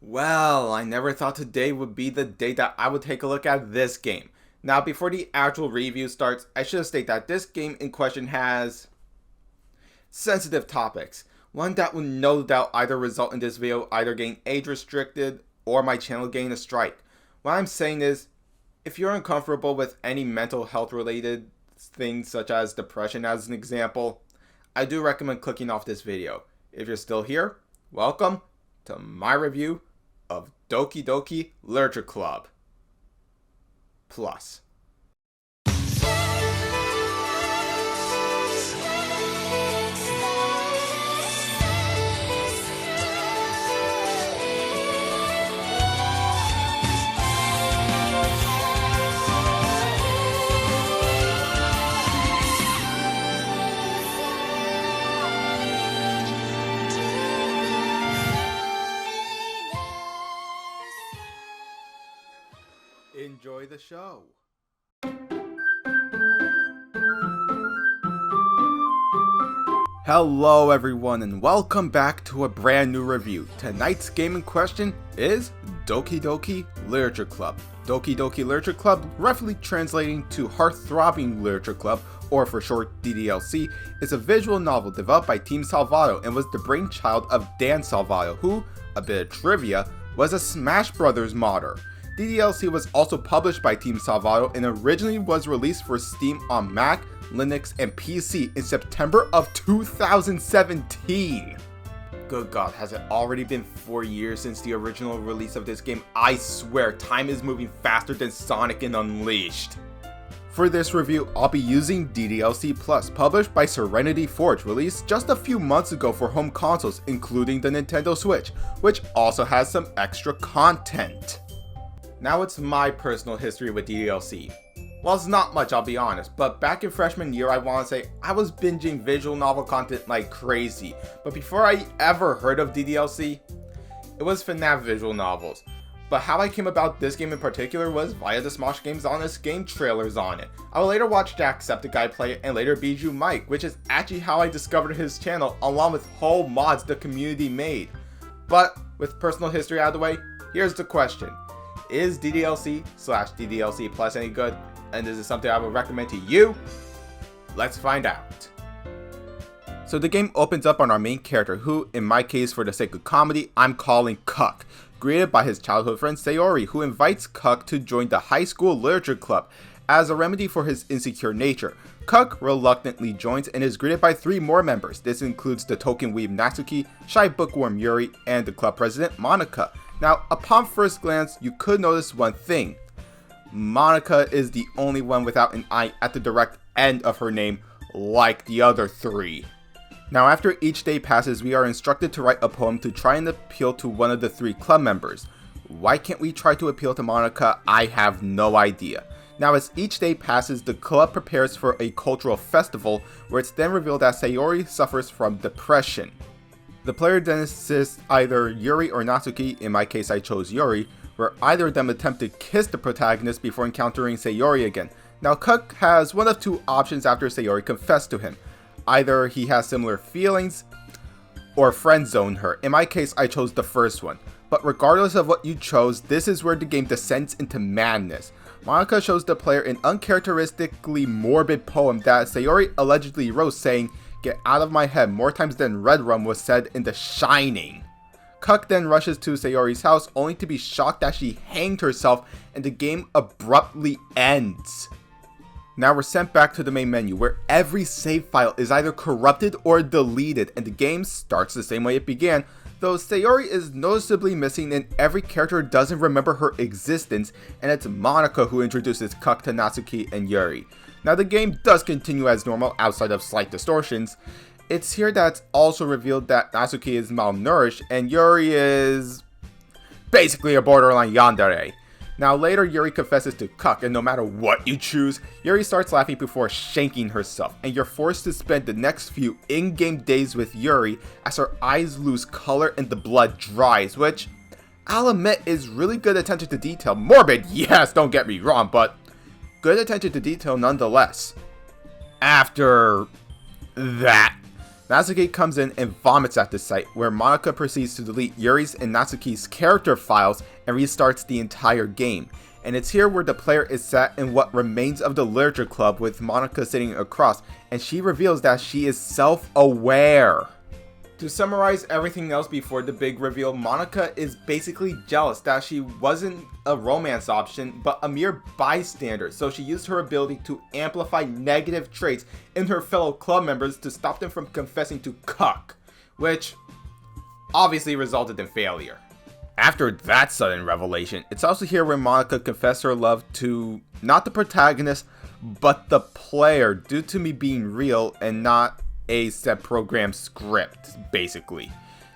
Well, I never thought today would be the day that I would take a look at this game. Now, before the actual review starts, I should state that this game in question has sensitive topics. One that will no doubt either result in this video either getting age restricted or my channel getting a strike. What I'm saying is, if you're uncomfortable with any mental health related things such as depression as an example, I do recommend clicking off this video. If you're still here, welcome to my review of Doki Doki Literature Club Plus. Enjoy the show. Hello everyone and welcome back to a brand new review. Tonight's game in question is Doki Doki Literature Club. Doki Doki Literature Club, roughly translating to Heart-Throbbing Literature Club, or for short DDLC, is a visual novel developed by Team Salvato and was the brainchild of Dan Salvato, who, a bit of trivia, was a Smash Brothers modder. DDLC was also published by Team Salvato and originally was released for Steam on Mac, Linux, and PC in September of 2017. Good God, has it already been 4 years since the original release of this game? I swear, time is moving faster than Sonic and Unleashed. For this review, I'll be using DDLC Plus, published by Serenity Forge, released just a few months ago for home consoles, including the Nintendo Switch, which also has some extra content. Now it's my personal history with DDLC. Well, it's not much, I'll be honest, but back in freshman year, I want to say I was binging visual novel content like crazy. But before I ever heard of DDLC, it was FNAF visual novels. But how I came about this game in particular was via the Smosh Games Honest game trailers on it. I would later watch Jacksepticeye play it and later Bijou Mike, which is actually how I discovered his channel along with whole mods the community made. But with personal history out of the way, here's the question. Is DDLC/DDLC Plus any good? And is it something I would recommend to you? Let's find out. So the game opens up on our main character, who, in my case for the sake of comedy, I'm calling Cuck, greeted by his childhood friend Sayori, who invites Cuck to join the high school literature club. As a remedy for his insecure nature, Cuck reluctantly joins and is greeted by 3 more members. This includes the token weeb Natsuki, shy bookworm Yuri, and the club president Monica. Now, upon first glance, you could notice one thing. Monica is the only one without an I at the direct end of her name, like the other 3. Now, after each day passes, we are instructed to write a poem to try and appeal to one of the 3 club members. Why can't we try to appeal to Monica? I have no idea. Now, as each day passes, the club prepares for a cultural festival, where it's then revealed that Sayori suffers from depression. The player then assists either Yuri or Natsuki, in my case I chose Yuri, where either of them attempt to kiss the protagonist before encountering Sayori again. Now Cuck has one of 2 options after Sayori confessed to him. Either he has similar feelings, or friend zone her. In my case I chose the first one. But regardless of what you chose, this is where the game descends into madness. Monica shows the player an uncharacteristically morbid poem that Sayori allegedly wrote saying, "Get out of my head," more times than Red Rum was said in The Shining. Cuck then rushes to Sayori's house only to be shocked that she hanged herself and the game abruptly ends. Now we're sent back to the main menu where every save file is either corrupted or deleted and the game starts the same way it began, though Sayori is noticeably missing and every character doesn't remember her existence, and it's Monica who introduces Cuck to Natsuki and Yuri. Now the game does continue as normal outside of slight distortions. It's here that it's also revealed that Natsuki is malnourished and Yuri is basically a borderline yandere. Now later Yuri confesses to Cuck, and no matter what you choose, Yuri starts laughing before shanking herself, and you're forced to spend the next few in-game days with Yuri as her eyes lose color and the blood dries, which I'll admit is really good attention to detail. Morbid, yes, don't get me wrong, but good attention to detail nonetheless. After that, Natsuki comes in and vomits at the site, where Monika proceeds to delete Yuri's and Natsuki's character files and restarts the entire game. And it's here where the player is sat in what remains of the literature club with Monika sitting across, and she reveals that she is self-aware. To summarize everything else before the big reveal, Monika is basically jealous that she wasn't a romance option but a mere bystander, so she used her ability to amplify negative traits in her fellow club members to stop them from confessing to cuck, which obviously resulted in failure. After that sudden revelation, it's also here where Monika confessed her love to not the protagonist but the player due to me being real and not a set program script, basically.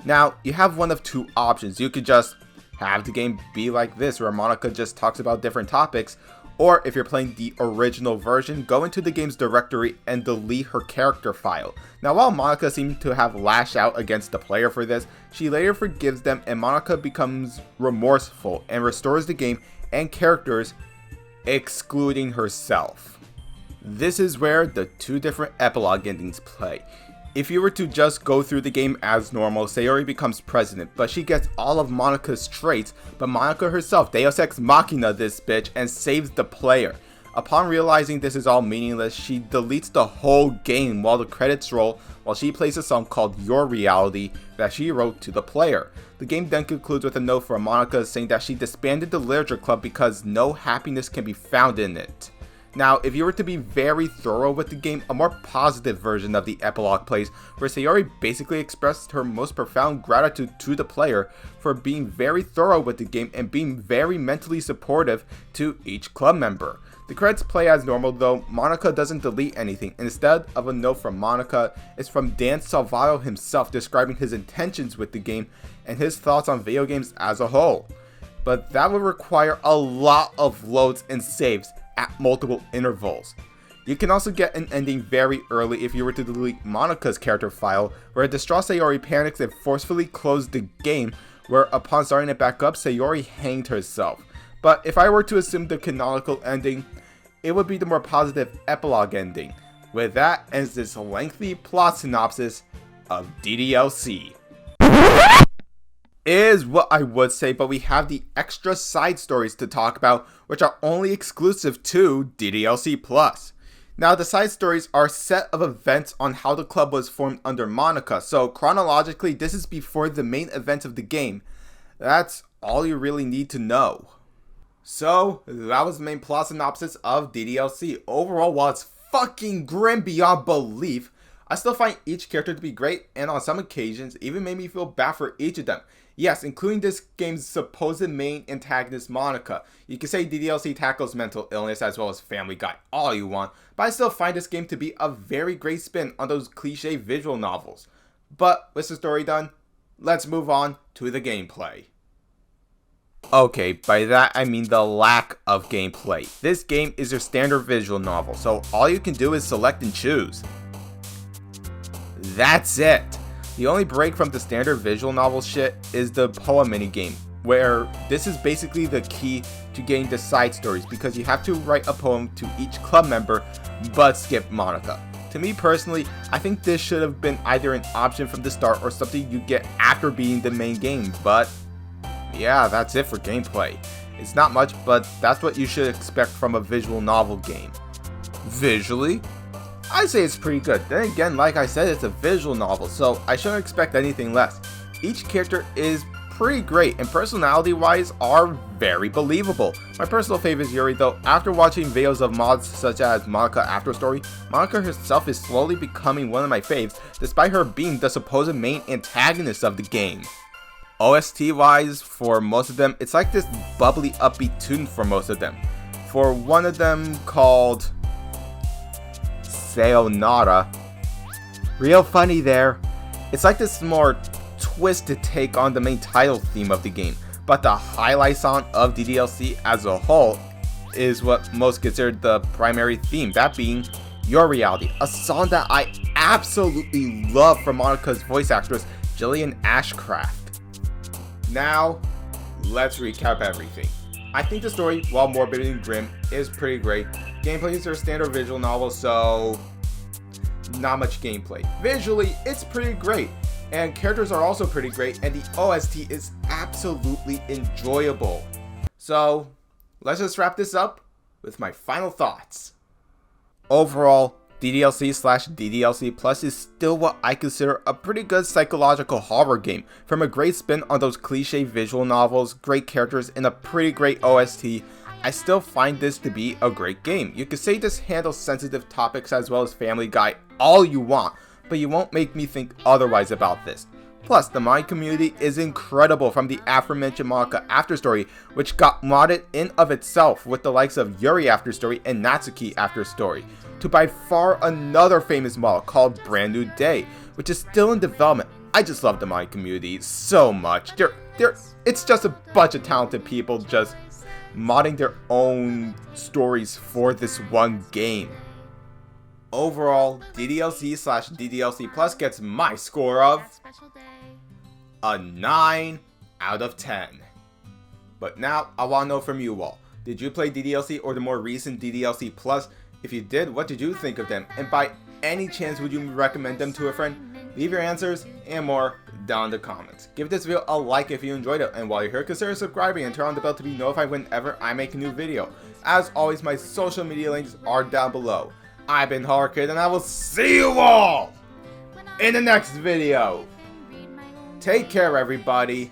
Now, you have one of two options. You could just have the game be like this, where Monika just talks about different topics, or if you're playing the original version, go into the game's directory and delete her character file. Now, while Monika seemed to have lashed out against the player for this, she later forgives them and Monika becomes remorseful and restores the game and characters, excluding herself. This is where the two different epilogue endings play. If you were to just go through the game as normal, Sayori becomes president, but she gets all of Monika's traits, but Monika herself Deus Ex Machina this bitch and saves the player. Upon realizing this is all meaningless, she deletes the whole game while the credits roll while she plays a song called Your Reality that she wrote to the player. The game then concludes with a note from Monika saying that she disbanded the literature club because no happiness can be found in it. Now, if you were to be very thorough with the game, a more positive version of the epilogue plays, where Sayori basically expressed her most profound gratitude to the player for being very thorough with the game and being very mentally supportive to each club member. The credits play as normal though. Monika doesn't delete anything. Instead of a note from Monika, it's from Team Salvato himself describing his intentions with the game and his thoughts on video games as a whole. But that would require a lot of loads and saves at multiple intervals. You can also get an ending very early if you were to delete Monika's character file, where a distraught Sayori panics and forcefully closed the game, where upon starting it back up, Sayori hanged herself. But if I were to assume the canonical ending, it would be the more positive epilogue ending. With that ends this lengthy plot synopsis of DDLC. Is what I would say, but we have the extra side stories to talk about, which are only exclusive to DDLC Plus. Now, the side stories are a set of events on how the club was formed under Monika, so chronologically, this is before the main event of the game. That's all you really need to know. So, that was the main plot synopsis of DDLC. Overall, while it's fucking grim beyond belief, I still find each character to be great, and on some occasions, even made me feel bad for each of them. Yes, including this game's supposed main antagonist, Monika. You can say DDLC tackles mental illness as well as Family Guy all you want, but I still find this game to be a very great spin on those cliche visual novels. But with the story done, let's move on to the gameplay. Okay, by that I mean the lack of gameplay. This game is your standard visual novel, so all you can do is select and choose. That's it. The only break from the standard visual novel shit is the poem minigame, where this is basically the key to getting the side stories because you have to write a poem to each club member but skip Monika. To me personally, I think this should have been either an option from the start or something you get after beating the main game, but yeah, that's it for gameplay. It's not much, but that's what you should expect from a visual novel game. Visually, I'd say it's pretty good. Then again, like I said, it's a visual novel, so I shouldn't expect anything less. Each character is pretty great, and personality-wise are very believable. My personal favorite is Yuri, though after watching videos of mods such as Monika After Story, Monika herself is slowly becoming one of my faves, despite her being the supposed main antagonist of the game. OST-wise, for most of them, it's like this bubbly, upbeat tune for most of them. For one of them called Sayonara, real funny there. It's like this more twisted take on the main title theme of the game, but the highlight song of DDLC as a whole is what most considered the primary theme, that being Your Reality, a song that I absolutely love from Monika's voice actress Jillian Ashcraft. Now, let's recap everything. I think the story, while morbid and grim, is pretty great. Gameplay is their standard visual novel, so not much gameplay. Visually, it's pretty great, and characters are also pretty great, and the OST is absolutely enjoyable. So, let's just wrap this up with my final thoughts. Overall, DDLC/DDLC Plus is still what I consider a pretty good psychological horror game. From a great spin on those cliche visual novels, great characters, and a pretty great OST, I still find this to be a great game. You could say this handles sensitive topics as well as Family Guy all you want, but you won't make me think otherwise about this. Plus, the mod community is incredible, from the aforementioned manga Afterstory, which got modded in of itself with the likes of Yuri Afterstory and Natsuki Afterstory, to by far another famous mod called Brand New Day, which is still in development. I just love the mod community so much. It's just a bunch of talented people just modding their own stories for this one game. Overall, DDLC/DDLC Plus gets my score of a 9 out of 10. But now, I want to know from you all. Did you play DDLC or the more recent DDLC Plus? If you did, what did you think of them? And by any chance, would you recommend them to a friend? Leave your answers and more down in the comments. Give this video a like if you enjoyed it. And while you're here, consider subscribing and turn on the bell to be notified whenever I make a new video. As always, my social media links are down below. I've been Horror Kid, and I will see you all in the next video. Take care, everybody.